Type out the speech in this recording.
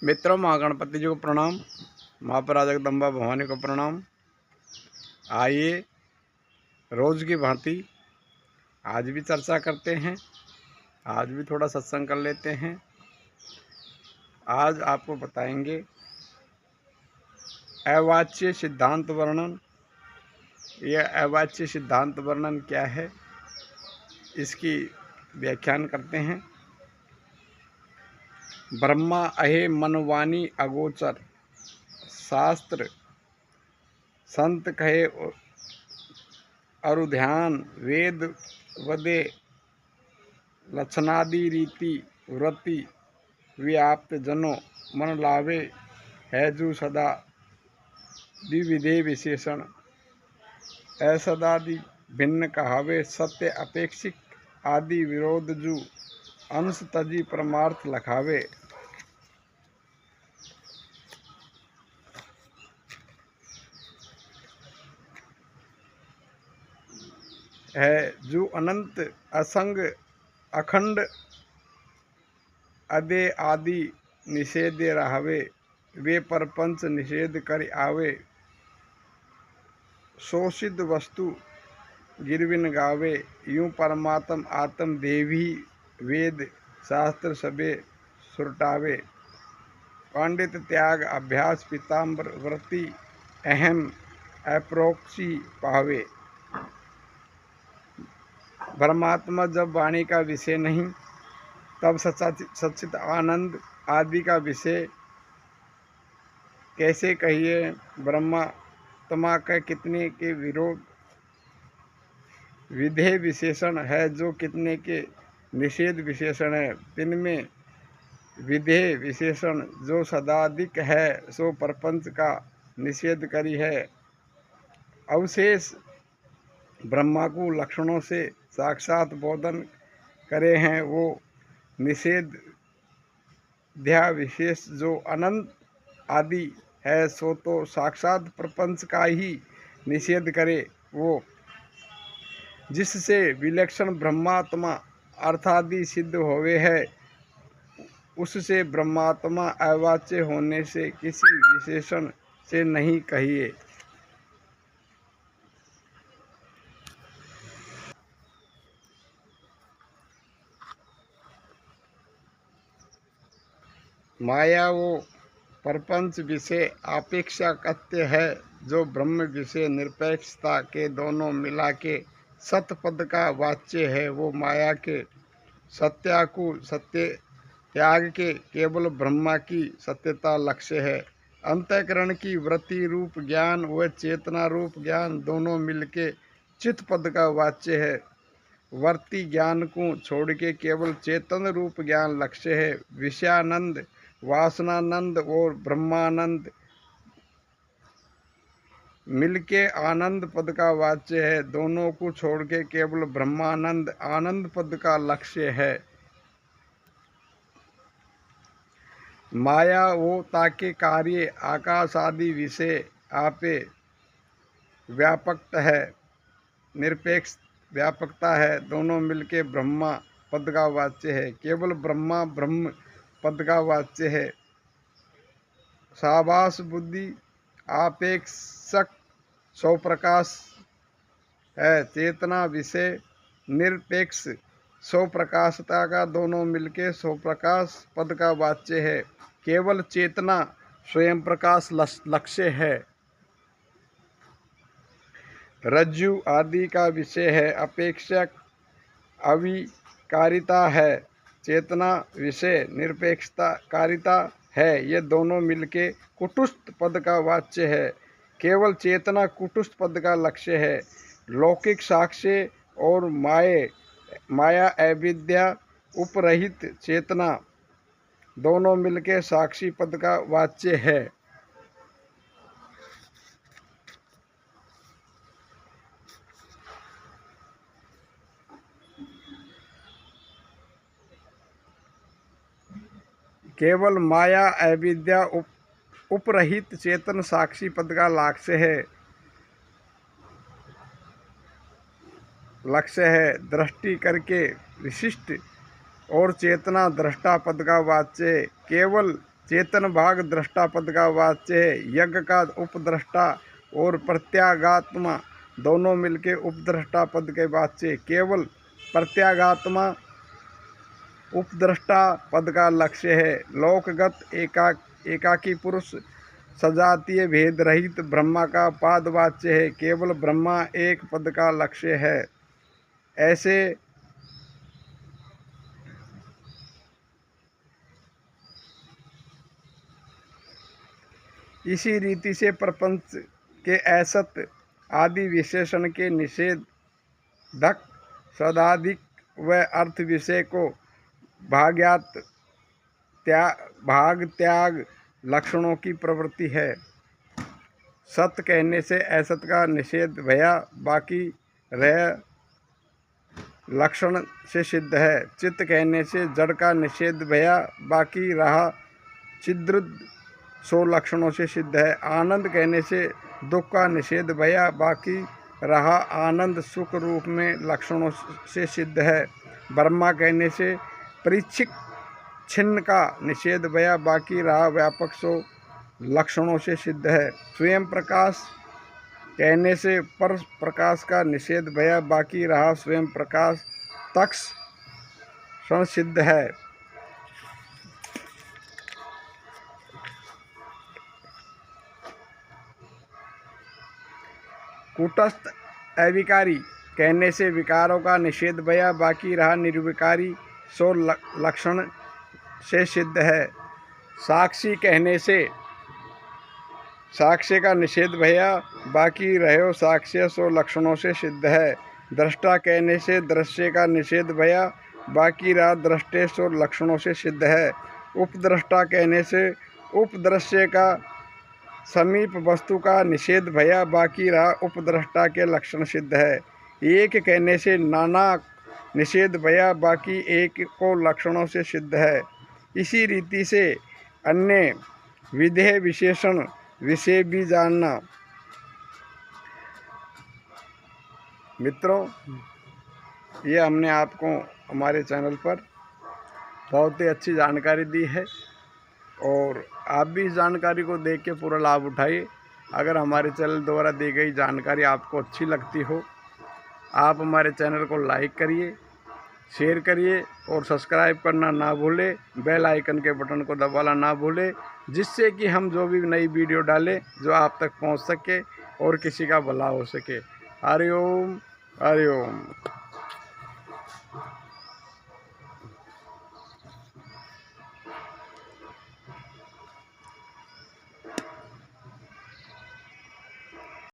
मित्रों, माँ गणपति जी को प्रणाम, माँ परा जगदम्बा भवानी को प्रणाम। आइए रोज़ की भांति आज भी चर्चा करते हैं, आज भी थोड़ा सत्संग कर लेते हैं। आज आपको बताएंगे अवाच्य सिद्धांत वर्णन। यह अवाच्य सिद्धांत वर्णन क्या है, इसकी व्याख्यान करते हैं। ब्रह्मा अहे मनवानी अगोचर, शास्त्र संत कहे अरुध्यान, वेद वदे लक्षणादि रीति वृत्ति व्याप्त जनो मन लावे है जू सदा विविधे विशेषण। असदादि भिन्न कहावे सत्य अपेक्षिक आदि विरोध जू अंश तजी परमार्थ लखावे। है जो अनंत असंग अखंड अदे आदि निषेध रहवे, वे परपंच निषेध कर आवे। शोषित वस्तु गिरविन गावे, यूं परमात्म आत्म देवी वेद शास्त्र सबे सुरटावे। पंडित त्याग अभ्यास पीताम्बर व्रति अहम अप्रोक्षी पावे। परमात्मा जब वाणी का विषय नहीं, तब सच्चित आनंद आदि का विषय कैसे कहिए। ब्रह्मा तमा का कितने के विरोध विधेय विशेषण है, जो कितने के निषेध विशेषण है। तिनमें विधेय विशेषण जो सदाधिक है, सो प्रपंच का निषेध करी है। अवशेष ब्रह्मा को लक्षणों से साक्षात बोधन करे हैं, वो निषेध ध्या विशेष जो अनंत आदि है, सो तो साक्षात प्रपंच का ही निषेध करे। वो जिससे विलक्षण ब्रह्मात्मा अर्थादि सिद्ध होवे है, उससे ब्रह्मात्मा अवाच्य होने से किसी विशेषण से नहीं कहिए। माया वो प्रपंच विषय अपेक्षा कथ्य है, जो ब्रह्म विषय निरपेक्षता के दोनों मिला के सतपद का वाच्य है। वो माया के सत्याकु सत्य त्याग के केवल ब्रह्मा की सत्यता लक्ष्य है। अंतःकरण की वृत्ति रूप ज्ञान व चेतना रूप ज्ञान दोनों मिलके चित्त पद का वाच्य है। वर्ती ज्ञान को छोड़ के केवल चेतन रूप ज्ञान लक्ष्य है। विषयानंद वासनानंद और ब्रह्मानंद मिलके आनंद पद का वाच्य है। दोनों को छोड़ के केवल ब्रह्मानंद आनंद पद का लक्ष्य है। माया वो ताके कार्य आकाश आदि विषय आपे व्यापक है, निरपेक्ष व्यापकता है। दोनों मिलके ब्रह्मा पद का वाच्य है। केवल ब्रह्मा ब्रह्म पद का वाच्य है। साभास बुद्धि आपेक्षक सौ प्रकाश है। चेतना विषय निरपेक्ष सौ प्रकाशता का दोनों मिलके सौ प्रकाश पद का वाच्य है। केवल चेतना स्वयं प्रकाश लक्ष्य है। रज्जु आदि का विषय है, अपेक्षक अविकारिता है। चेतना विषय निरपेक्षता कारिता है। ये दोनों मिलके कुटुस्थ पद का वाच्य है। केवल चेतना कुटुस्थ पद का लक्ष्य है। लौकिक साक्ष्य और माया अविद्या उपरहित चेतना दोनों मिलके साक्षी पद का वाच्य है। केवल माया अविद्या उपरहित चेतन साक्षी पद का लक्ष्य है। दृष्टि करके विशिष्ट और चेतना दृष्टा पद का वाच्य। केवल चेतन भाग दृष्टा पद का वाच्य है। यज्ञ का उपद्रष्टा और प्रत्यागात्मा दोनों मिलके उपद्रष्टा पद के वाच्य। केवल प्रत्यागात्मा उपद्रष्टा पद का लक्ष्य है। लोकगत एकाकी पुरुष सजातीय भेद रहित ब्रह्मा का पादवाच्य है। केवल ब्रह्मा एक पद का लक्ष्य है। ऐसे इसी रीति से प्रपंच के असत आदि विशेषण के निषेधक सदाधिक व अर्थ विषय को भाग त्याग लक्षणों की प्रवृत्ति है। सत्य कहने से असत का निषेध भया, बाकी रह लक्षण से सिद्ध है। चित्त कहने से जड़ का निषेध भया, बाकी रहा चिद्रुद सो लक्षणों से सिद्ध है। आनंद कहने से दुख का निषेध भया, बाकी रहा आनंद सुख रूप में लक्षणों से सिद्ध है। ब्रह्मा कहने से परीक्षिक छिन्न का निषेध भया, बाकी रहा व्यापक सो लक्षणों से सिद्ध है। स्वयं प्रकाश कहने से पर प्रकाश का निषेध भया, बाकी रहा स्वयं प्रकाश तक सिद्ध है। कूटस्थ अविकारी कहने से विकारों का निषेध भया, बाकी रहा निर्विकारी सो लक्षण से सिद्ध है। साक्षी कहने से साक्ष्य का निषेध भया, बाकी रहो साक्ष्य सो लक्षणों से सिद्ध है। दृष्टा कहने से दृश्य का निषेध भया, बाकी रहा दृष्टे सो लक्षणों से सिद्ध है। उपद्रष्टा कहने से उपदृश्य का समीप वस्तु का निषेध भया, बाकी रहा उपद्रष्टा के लक्षण सिद्ध है। एक कहने से नाना निषेध भया, बाकी एक को लक्षणों से सिद्ध है। इसी रीति से अन्य विधेय विशेषण विषय भी जानना। मित्रों, ये हमने आपको हमारे चैनल पर बहुत ही अच्छी जानकारी दी है और आप भी इस जानकारी को देख के पूरा लाभ उठाइए। अगर हमारे चैनल द्वारा दी गई जानकारी आपको अच्छी लगती हो, आप हमारे चैनल को लाइक करिए, शेयर करिए और सब्सक्राइब करना ना भूलें। बेल आइकन के बटन को दबाना ना भूलें, जिससे कि हम जो भी नई वीडियो डालें जो आप तक पहुंच सके और किसी का भला हो सके। हरि ओम, हरि ओम।